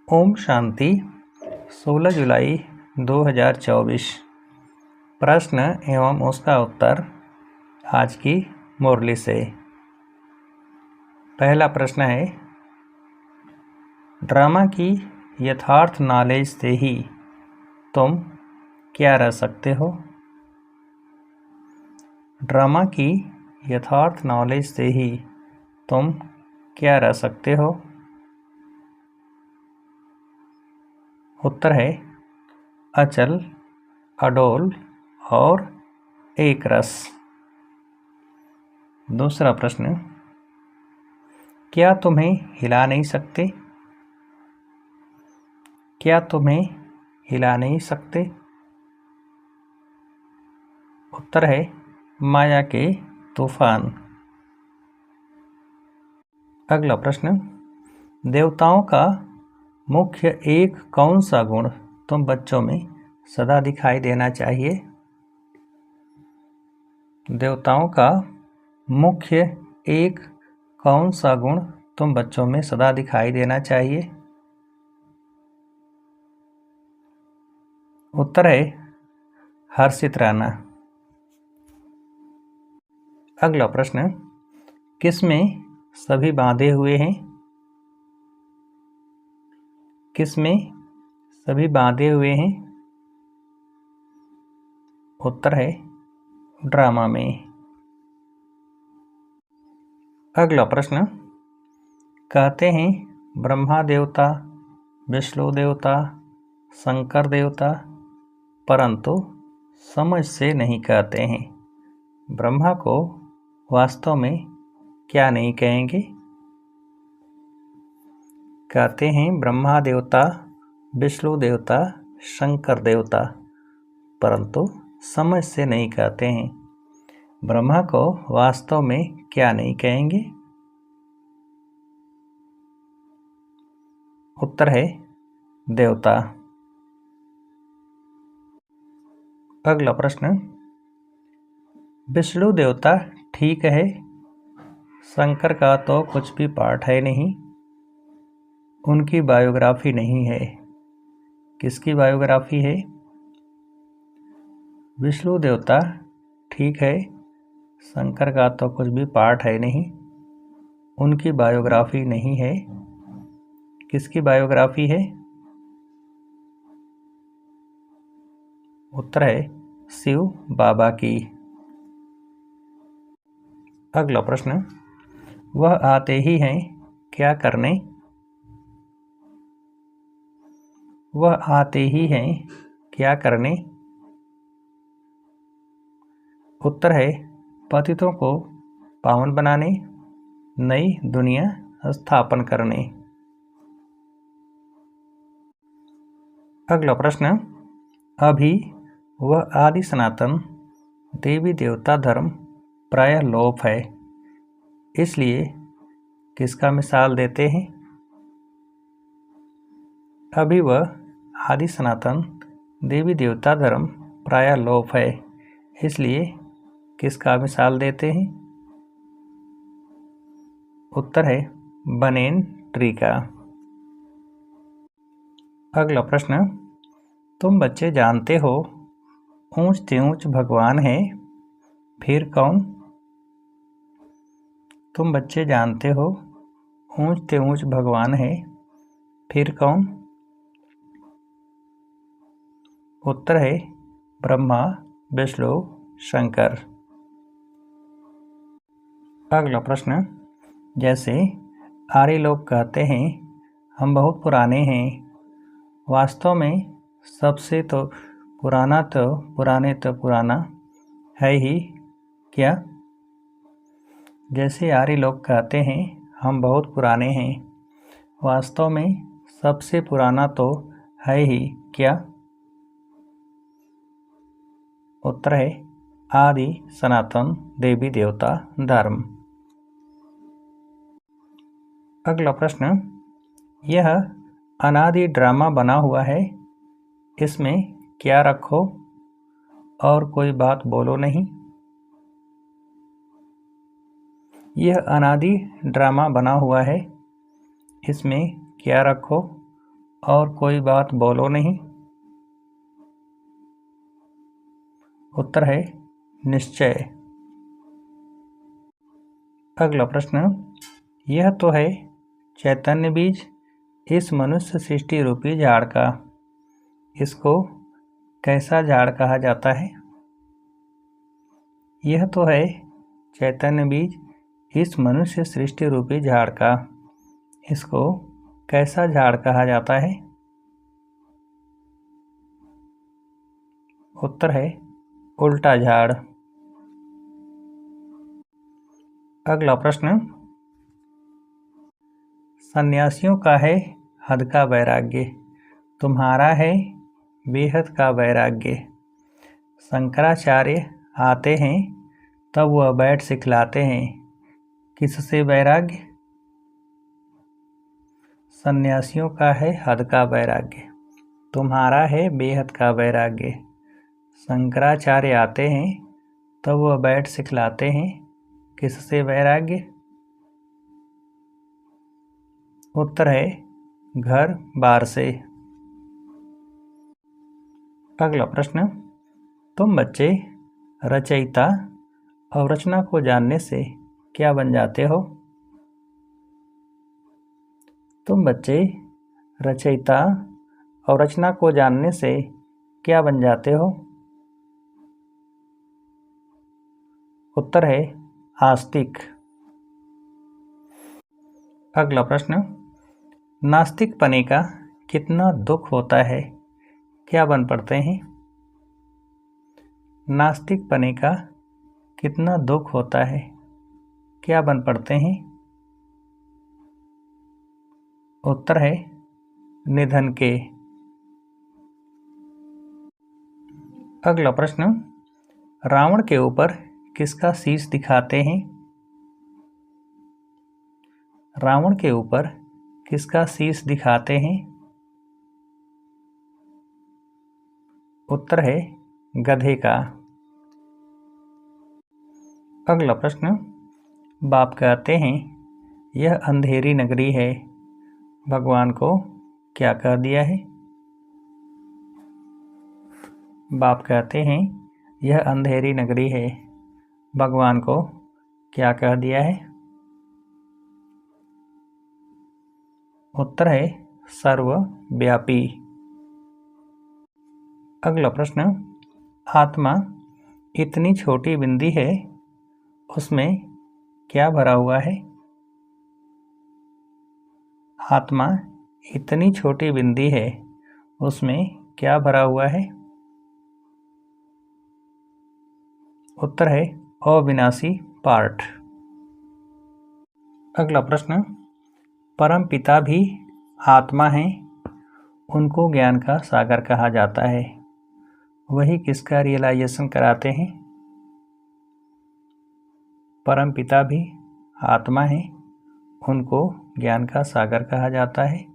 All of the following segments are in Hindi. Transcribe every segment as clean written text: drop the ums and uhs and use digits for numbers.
ओम शांति 16 जुलाई 2024। प्रश्न एवं उसका उत्तर आज की मुरली से। पहला प्रश्न है, ड्रामा की यथार्थ नॉलेज से ही तुम क्या रह सकते हो? ड्रामा की यथार्थ नॉलेज से ही तुम क्या रह सकते हो? उत्तर है अचल, अडोल और एक रस। दूसरा प्रश्न, क्या तुम्हें हिला नहीं सकते? क्या तुम्हें हिला नहीं सकते? उत्तर है माया के तूफान। अगला प्रश्न, देवताओं का मुख्य एक कौन सा गुण तुम बच्चों में सदा दिखाई देना चाहिए? देवताओं का मुख्य एक कौन सा गुण तुम बच्चों में सदा दिखाई देना चाहिए? उत्तर है हर्षित रहना। अगला प्रश्न, किसमें सभी बांधे हुए हैं? किसमें सभी बांधे हुए हैं? उत्तर है ड्रामा में। अगला प्रश्न, कहते हैं ब्रह्मा देवता, विष्णु देवता, शंकर देवता, परंतु समझ से नहीं कहते हैं। ब्रह्मा को वास्तव में क्या नहीं कहेंगे? कहते हैं ब्रह्मा देवता, विष्णु देवता, शंकर देवता, परंतु समझ से नहीं कहते हैं। ब्रह्मा को वास्तव में क्या नहीं कहेंगे? उत्तर है देवता। अगला प्रश्न, विष्णु देवता ठीक है, शंकर का तो कुछ भी पार्ट है नहीं, उनकी बायोग्राफी नहीं है। किसकी बायोग्राफी है? विष्णु देवता ठीक है, शंकर का तो कुछ भी पार्ट है नहीं, उनकी बायोग्राफी नहीं है। किसकी बायोग्राफी है? उत्तर है शिव बाबा की। अगला प्रश्न, वह आते ही हैं क्या करने? वह आते ही हैं क्या करने? उत्तर है पतितों को पावन बनाने, नई दुनिया स्थापन करने। अगला प्रश्न, अभी वह आदि सनातन देवी देवता धर्म प्रायः लोप है, इसलिए किसका मिसाल देते हैं? अभी वह आदि सनातन देवी देवता धर्म प्रायः लोप है, इसलिए किसका मिसाल देते हैं? उत्तर है बनेन ट्री का। अगला प्रश्न, तुम बच्चे जानते हो ऊंच त्यूंच भगवान है, फिर कौन? तुम बच्चे जानते हो ऊंच त्यूंच भगवान है, फिर कौन? उत्तर है ब्रह्मा, विष्णु, शंकर। अगला प्रश्न, जैसे आर्य लोग कहते हैं हम बहुत पुराने हैं, वास्तव में सबसे तो पुराना है ही क्या? जैसे आर्य लोग कहते हैं हम बहुत पुराने हैं, वास्तव में सबसे पुराना तो है ही क्या? उत्तर है आदि सनातन देवी देवता धर्म। अगला प्रश्न, यह अनादि ड्रामा बना हुआ है, इसमें क्या रखो और कोई बात बोलो नहीं? यह अनादि ड्रामा बना हुआ है, इसमें क्या रखो और कोई बात बोलो नहीं। उत्तर है निश्चय। अगला प्रश्न, यह तो है चैतन्य बीज इस मनुष्य सृष्टि रूपी झाड़ का, इसको कैसा झाड़ कहा जाता है? यह तो है चैतन्य बीज इस मनुष्य सृष्टि रूपी झाड़ का, इसको कैसा झाड़ कहा जाता है? उत्तर है उल्टा झाड़। अगला प्रश्न, सन्यासियों का है हद का वैराग्य, तुम्हारा है बेहद का वैराग्य। शंकराचार्य आते हैं तब वह बैठ सिखलाते हैं, किससे वैराग्य? सन्यासियों का है हद का वैराग्य, तुम्हारा है बेहद का वैराग्य। शंकराचार्य आते हैं तब वह बैठ सिखलाते हैं, किससे वैराग्य? उत्तर है घर बार से। अगला प्रश्न, तुम बच्चे रचयिता और रचना को जानने से क्या बन जाते हो? तुम बच्चे रचयिता और रचना को जानने से क्या बन जाते हो? उत्तर है आस्तिक। अगला प्रश्न, नास्तिक पने का कितना दुख होता है, क्या बन पड़ते हैं? नास्तिक पने का कितना दुख होता है, क्या बन पड़ते हैं? उत्तर है निधन के। अगला प्रश्न, रावण के ऊपर किसका शीश दिखाते हैं? रावण के ऊपर किसका शीश दिखाते हैं? उत्तर है गधे का। अगला प्रश्न, बाप कहते हैं यह अंधेरी नगरी है, भगवान को क्या कह दिया है? बाप कहते हैं यह अंधेरी नगरी है, भगवान को क्या कह दिया है? उत्तर है सर्वव्यापी। अगला प्रश्न, आत्मा इतनी छोटी बिंदी है, उसमें क्या भरा हुआ है? आत्मा इतनी छोटी बिंदी है, उसमें क्या भरा हुआ है? उत्तर है अविनाशी पार्ट। अगला प्रश्न, परम पिता भी आत्मा हैं, उनको ज्ञान का सागर कहा जाता है, वही किसका रियलाइजेशन कराते हैं? परम पिता भी आत्मा हैं, उनको ज्ञान का सागर कहा जाता है,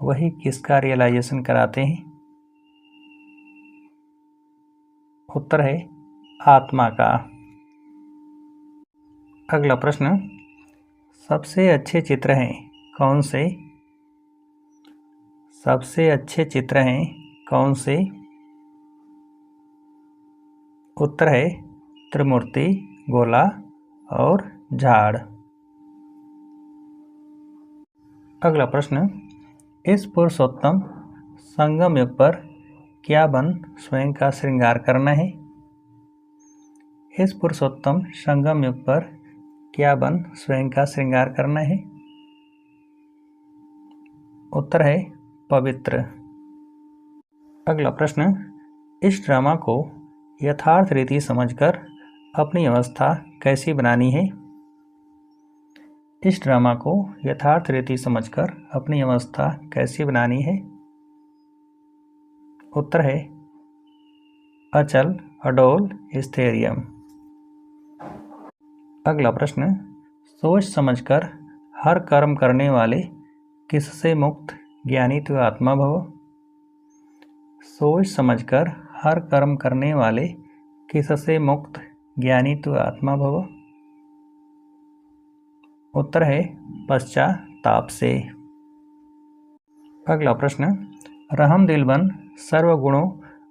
वही किसका रियलाइजेशन कराते हैं? उत्तर है आत्मा का। अगला प्रश्न, सबसे अच्छे चित्र हैं कौन से? सबसे अच्छे चित्र हैं कौन से? उत्तर है त्रिमूर्ति, गोला और झाड़। अगला प्रश्न, इस पुरुषोत्तम संगम युग पर क्या बन स्वयं का श्रृंगार करना है? इस पुरुषोत्तम संगम युग पर क्या बन स्वयं का श्रृंगार करना है? उत्तर है पवित्र। अगला प्रश्न, इस ड्रामा को यथार्थ रीति समझकर अपनी अवस्था कैसी बनानी है? इस ड्रामा को यथार्थ रीति समझकर अपनी अवस्था कैसी बनानी है? उत्तर है अचल, अडोल, स्थैर्यम। अगला प्रश्न, सोच समझकर हर कर्म करने वाले किससे मुक्त ज्ञानी तो आत्मा भव? सोच समझकर हर कर्म करने वाले किससे मुक्त ज्ञानी तो आत्मा भव? उत्तर है पश्चाताप से। अगला प्रश्न, रहम दिलबन सर्वगुणों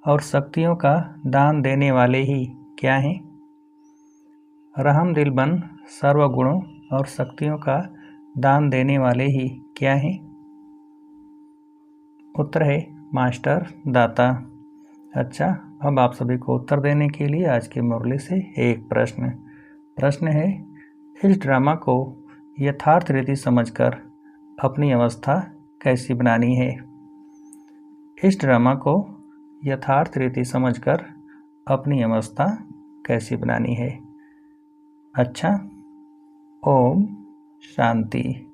और शक्तियों का दान देने वाले ही क्या हैं? रहम दिलबन सर्वगुणों और शक्तियों का दान देने वाले ही क्या हैं? उत्तर है मास्टर दाता। अच्छा, अब आप सभी को उत्तर देने के लिए आज की मुरली से एक प्रश्न है, इस ड्रामा को यथार्थ रीति समझकर अपनी अवस्था कैसी बनानी है? इस ड्रामा को यथार्थ रीति समझकर अपनी अवस्था कैसी बनानी है? अच्छा, ओम शांति।